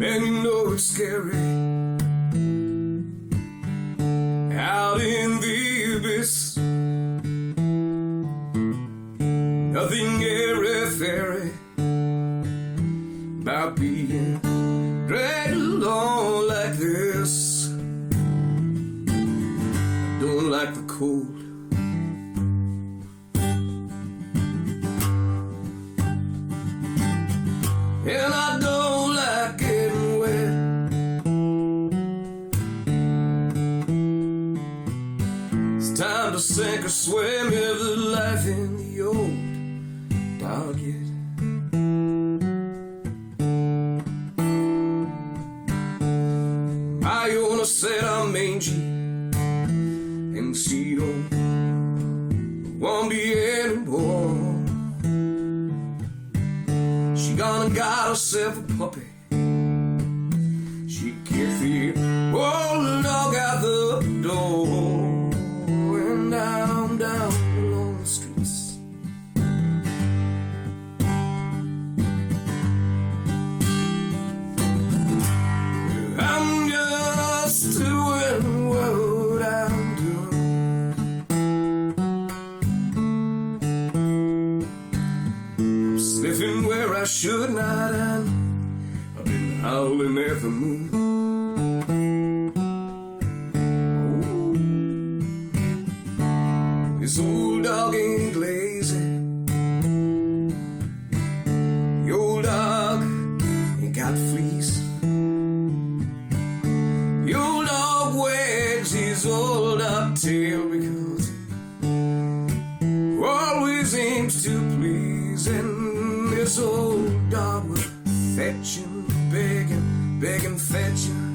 Man, you know it's scary out in the abyss. Nothing airy-fairy about being dragged along like this. I don't like the cold, and I don't like getting wet. It's time to sink or swim if there's life in the old dog yet. My owner said I'm mangy and she don't want me anymore. She gone and got herself a puppy. She kicked the old dog out the door, and I'm down along the streets. I'm just doing what I'm doing. I'm sniffing where I should not, and I've been howling at the moon. Oh, this old dog ain't lazy. The old dog ain't got fleas. The old dog wags his old up tail because he always aims to please. And this old dog will fetch him, beg and fetch him.